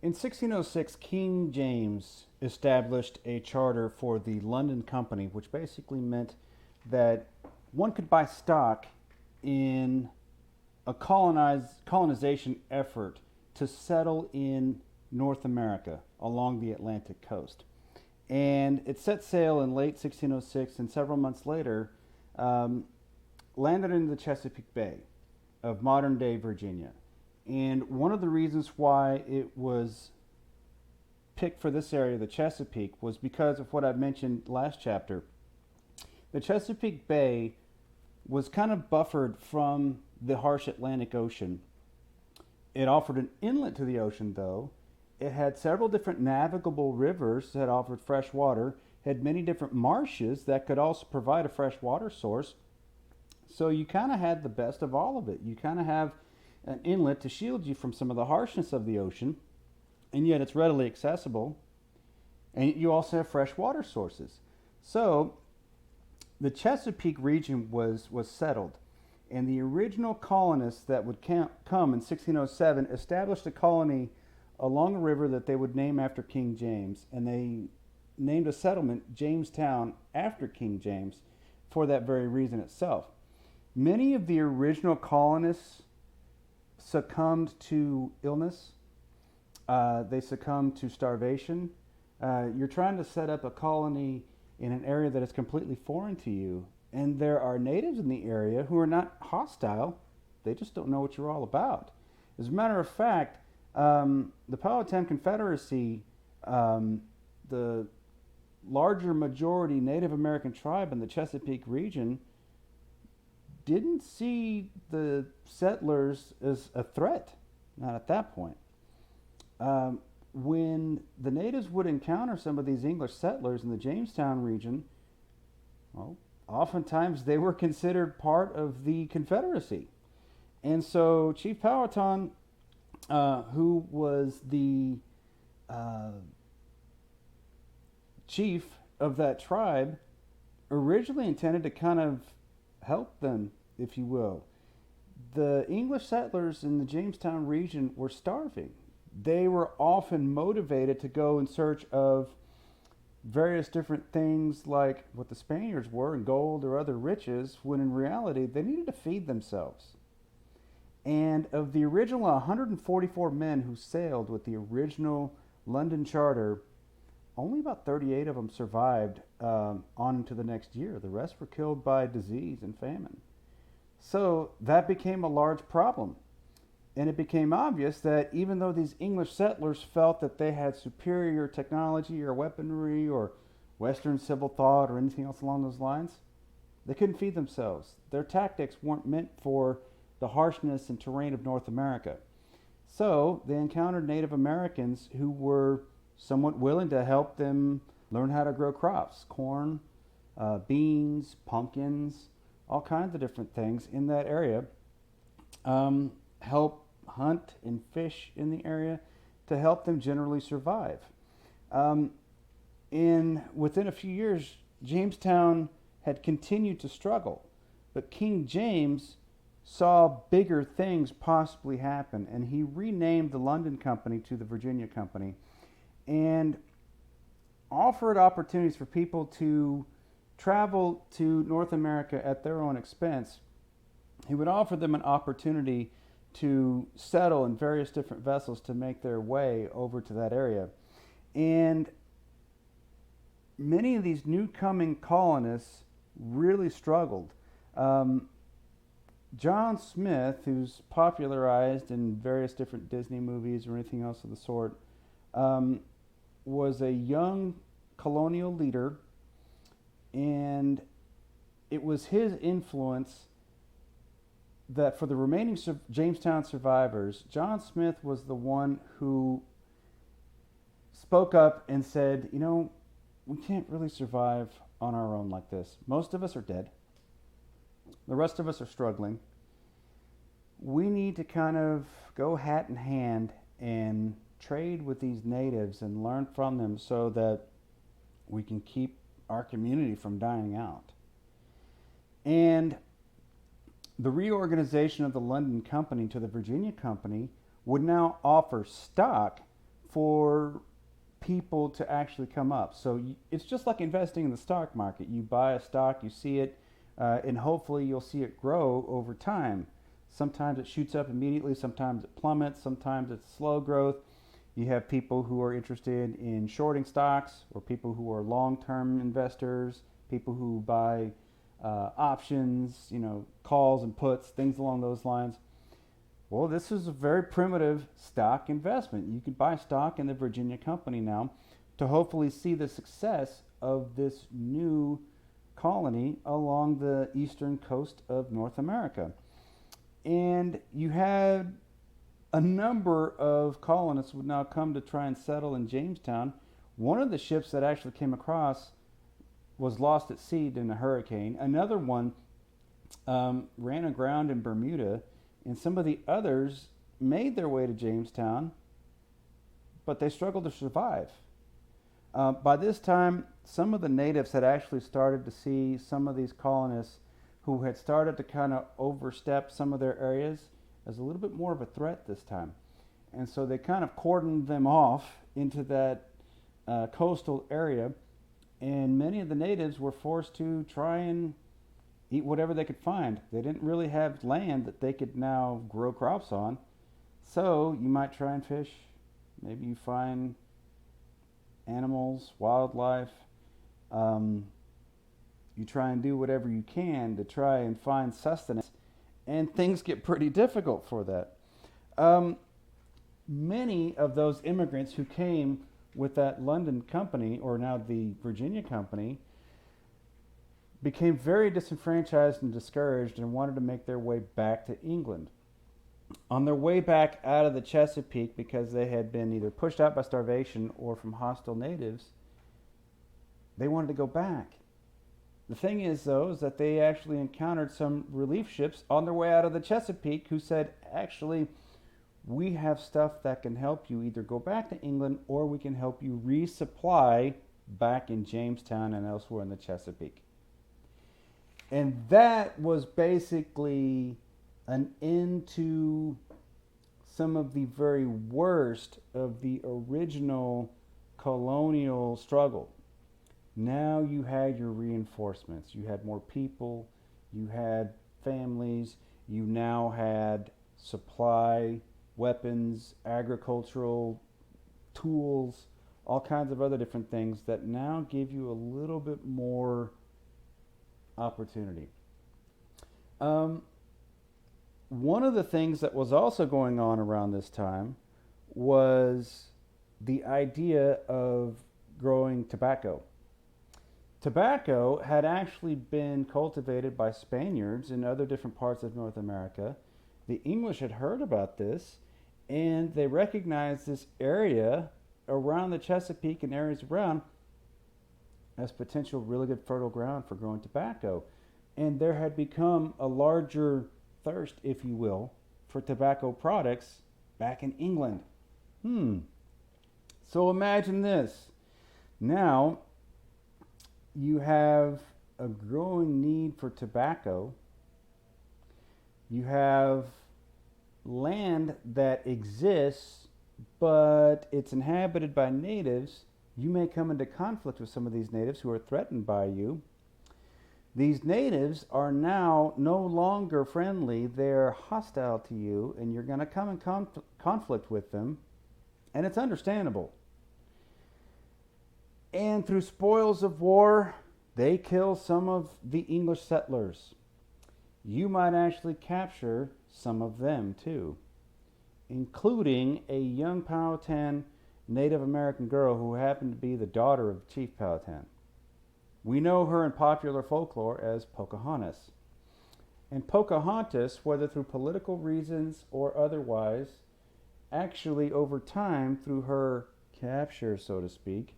In 1606, King James established a charter for the London Company, which basically meant that one could buy stock in a colonization effort to settle in North America along the Atlantic coast. And it set sail in late 1606, and several months later, um, landed in the Chesapeake Bay of modern day Virginia. And one of the reasons why it was picked for this area, the Chesapeake, was because of what I mentioned last chapter. The Chesapeake Bay was kind of buffered from the harsh Atlantic Ocean. It offered an inlet to the ocean, though. It had several different navigable rivers that offered fresh water, had many different marshes that could also provide a fresh water source. So you kind of had the best of all of it. You kind of have an inlet to shield you from some of the harshness of the ocean, and yet it's readily accessible. And you also have fresh water sources. So the Chesapeake region was settled, and the original colonists that would come in 1607 established a colony along a river that they would name after King James, and they named a settlement Jamestown after King James for that very reason itself. Many of the original colonists succumbed to illness. They succumbed to starvation. You're trying to set up a colony in an area that is completely foreign to you, and there are natives in the area who are not hostile. They just don't know what you're all about. As a matter of fact, the Powhatan Confederacy, the larger majority Native American tribe in the Chesapeake region, didn't see the settlers as a threat, not at that point. When the natives would encounter some of these English settlers in the Jamestown region, well, oftentimes they were considered part of the Confederacy. And so Chief Powhatan, who was the chief of that tribe, originally intended to kind of help them, if you will. The English settlers in the Jamestown region were starving. They were often motivated to go in search of various different things like what the Spaniards were, and gold or other riches, when in reality they needed to feed themselves. And of the original 144 men who sailed with the original London Charter, only about 38 of them survived on into the next year. The rest were killed by disease and famine. So that became a large problem. And it became obvious that even though these English settlers felt that they had superior technology or weaponry or Western civil thought or anything else along those lines, they couldn't feed themselves. Their tactics weren't meant for the harshness and terrain of North America. So they encountered Native Americans who were somewhat willing to help them learn how to grow crops, corn, beans, pumpkins, all kinds of different things in that area. Help hunt and fish in the area to help them generally survive. Within a few years, Jamestown had continued to struggle, but King James saw bigger things possibly happen, and he renamed the London Company to the Virginia Company and offered opportunities for people to travel to North America at their own expense. He would offer them an opportunity to settle in various different vessels to make their way over to that area. And many of these new coming colonists really struggled. John Smith, who's popularized in various different Disney movies or anything else of the sort, was a young colonial leader, and it was his influence that for the remaining Jamestown survivors, John Smith was the one who spoke up and said, you know, we can't really survive on our own like this. Most of us are dead. The rest of us are struggling. We need to kind of go hat in hand and trade with these natives and learn from them so that we can keep our community from dying out. And the reorganization of the London Company to the Virginia Company would now offer stock for people to actually come up. So it's just like investing in the stock market. You buy a stock, you see it, and hopefully you'll see it grow over time. Sometimes it shoots up immediately, sometimes it plummets, sometimes it's slow growth. You have people who are interested in shorting stocks, or people who are long-term investors, people who buy options, calls and puts, things along those lines. Well, this is a very primitive stock investment. You could buy stock in the Virginia company now to hopefully see the success of this new colony along the eastern coast of North America. And you had a number of colonists would now come to try and settle in Jamestown. One of the ships that actually came across was lost at sea in a hurricane. Another one ran aground in Bermuda, and some of the others made their way to Jamestown, but they struggled to survive. By this time, some of the natives had actually started to see some of these colonists who had started to kind of overstep some of their areas as a little bit more of a threat this time. And so they kind of cordoned them off into that coastal area, and many of the natives were forced to try and eat whatever they could find. They didn't really have land that they could now grow crops on. So you might try and fish. Maybe you find animals, wildlife. You try and do whatever you can to try and find sustenance. And things get pretty difficult for that. Many of those immigrants who came with that London company, or now the Virginia company, became very disenfranchised and discouraged and wanted to make their way back to England. On their way back out of the Chesapeake, because they had been either pushed out by starvation or from hostile natives, they wanted to go back. The thing is, though, is that they actually encountered some relief ships on their way out of the Chesapeake who said, actually, we have stuff that can help you either go back to England, or we can help you resupply back in Jamestown and elsewhere in the Chesapeake. And that was basically an end to some of the very worst of the original colonial struggle. Now you had your reinforcements. You had more people. You had families. You now had supply, weapons, agricultural tools, all kinds of other different things that now give you a little bit more opportunity. One of the things that was also going on around this time was the idea of growing tobacco. Tobacco had actually been cultivated by Spaniards in other different parts of North America. The English had heard about this, and they recognized this area around the Chesapeake and areas around as potential really good fertile ground for growing tobacco. And there had become a larger thirst, if you will, for tobacco products back in England. So imagine this. Now you have a growing need for tobacco. You have land that exists, but it's inhabited by natives. You may come into conflict with some of these natives who are threatened by you. These natives are now no longer friendly. They're hostile to you, and you're going to come in conflict with them, and it's understandable. And through spoils of war, they kill some of the English settlers. You might actually capture some of them too, including a young Powhatan Native American girl who happened to be the daughter of Chief Powhatan. We know her in popular folklore as Pocahontas. And Pocahontas, whether through political reasons or otherwise, actually over time, through her capture, so to speak,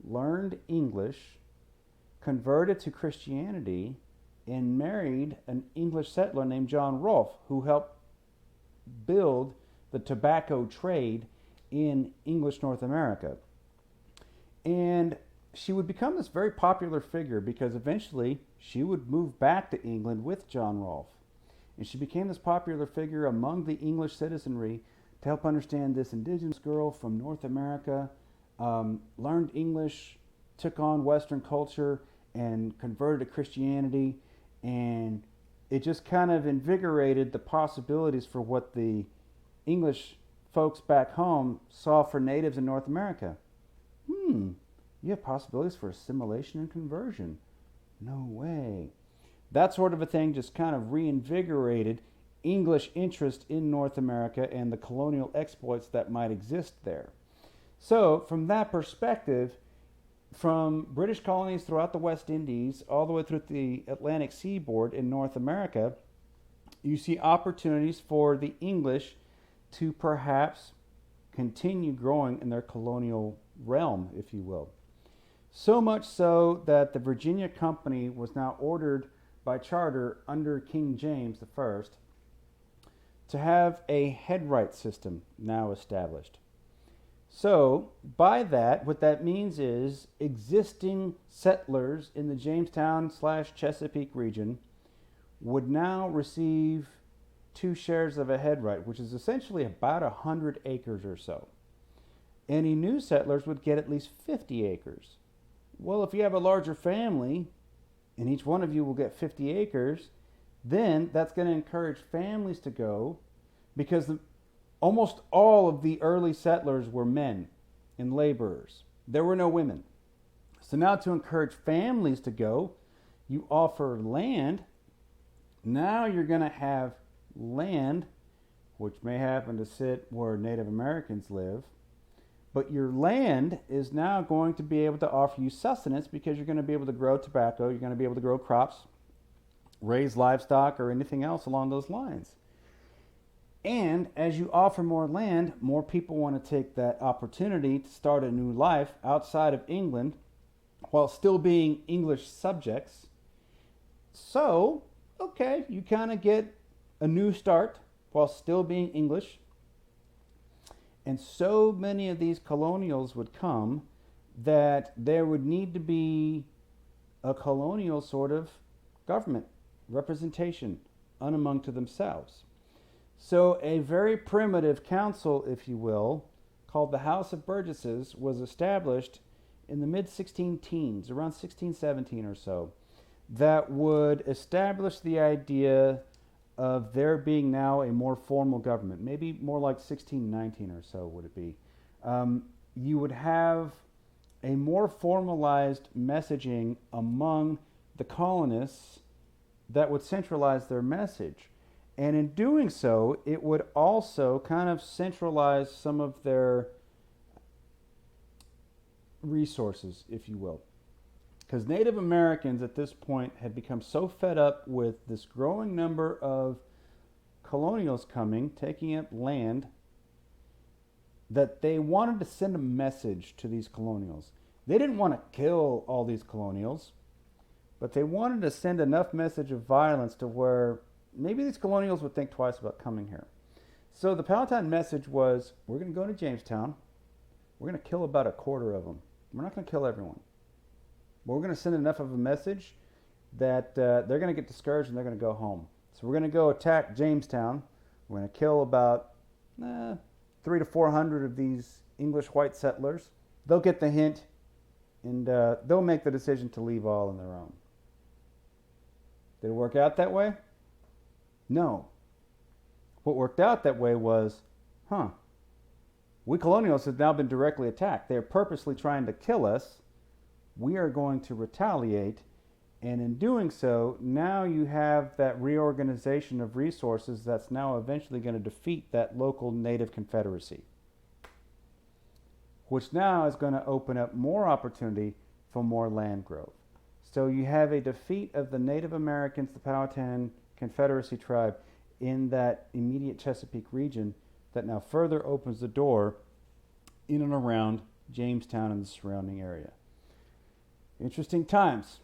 learned English, converted to Christianity, and married an English settler named John Rolfe, who helped build the tobacco trade in English North America. And she would become this very popular figure because eventually she would move back to England with John Rolfe. And she became this popular figure among the English citizenry to help understand this indigenous girl from North America, learned English, took on Western culture, and converted to Christianity. And it just kind of invigorated the possibilities for what the English folks back home saw for natives in North America. You have possibilities for assimilation and conversion. No way. That sort of a thing just kind of reinvigorated English interest in North America and the colonial exploits that might exist there. So, from that perspective, from British colonies throughout the West Indies all the way through the Atlantic seaboard in North America, you see opportunities for the English to perhaps continue growing in their colonial realm, if you will. So much so that the Virginia Company was now ordered by charter under King James I to have a headright system now established. So, by that, what that means is existing settlers in the Jamestown/Chesapeake region would now receive 2 shares of a headright, which is essentially about 100 acres or so. Any new settlers would get at least 50 acres. Well, if you have a larger family, and each one of you will get 50 acres, then that's going to encourage families to go, because almost all of the early settlers were men and laborers. There were no women. So now, to encourage families to go, you offer land. Now you're going to have land, which may happen to sit where Native Americans live, but your land is now going to be able to offer you sustenance, because you're going to be able to grow tobacco, you're going to be able to grow crops, raise livestock, or anything else along those lines. And as you offer more land, more people want to take that opportunity to start a new life outside of England while still being English subjects. So, okay, you kind of get a new start while still being English. And so many of these colonials would come that there would need to be a colonial sort of government representation unamong to themselves. So a very primitive council, if you will, called the House of Burgesses, was established in the mid-16 teens, around 1617 or so, that would establish the idea of there being now a more formal government, maybe more like 1619 or so would it be. You would have a more formalized messaging among the colonists that would centralize their message. And in doing so, it would also kind of centralize some of their resources, if you will. Because Native Americans at this point had become so fed up with this growing number of colonials coming, taking up land, that they wanted to send a message to these colonials. They didn't want to kill all these colonials, but they wanted to send enough message of violence to where maybe these colonials would think twice about coming here. So the Powhatan message was, we're going to go to Jamestown. We're going to kill about a quarter of them. We're not going to kill everyone. But we're going to send enough of a message that they're going to get discouraged and they're going to go home. So we're going to go attack Jamestown. We're going to kill about 300 to 400 of these English white settlers. They'll get the hint, and they'll make the decision to leave all on their own. Did it work out that way? No. What worked out that way was, we colonials have now been directly attacked. They're purposely trying to kill us. We are going to retaliate. And in doing so, now you have that reorganization of resources that's now eventually going to defeat that local Native Confederacy, which now is going to open up more opportunity for more land growth. So you have a defeat of the Native Americans, the Powhatan Confederacy tribe, in that immediate Chesapeake region that now further opens the door in and around Jamestown and the surrounding area. Interesting times.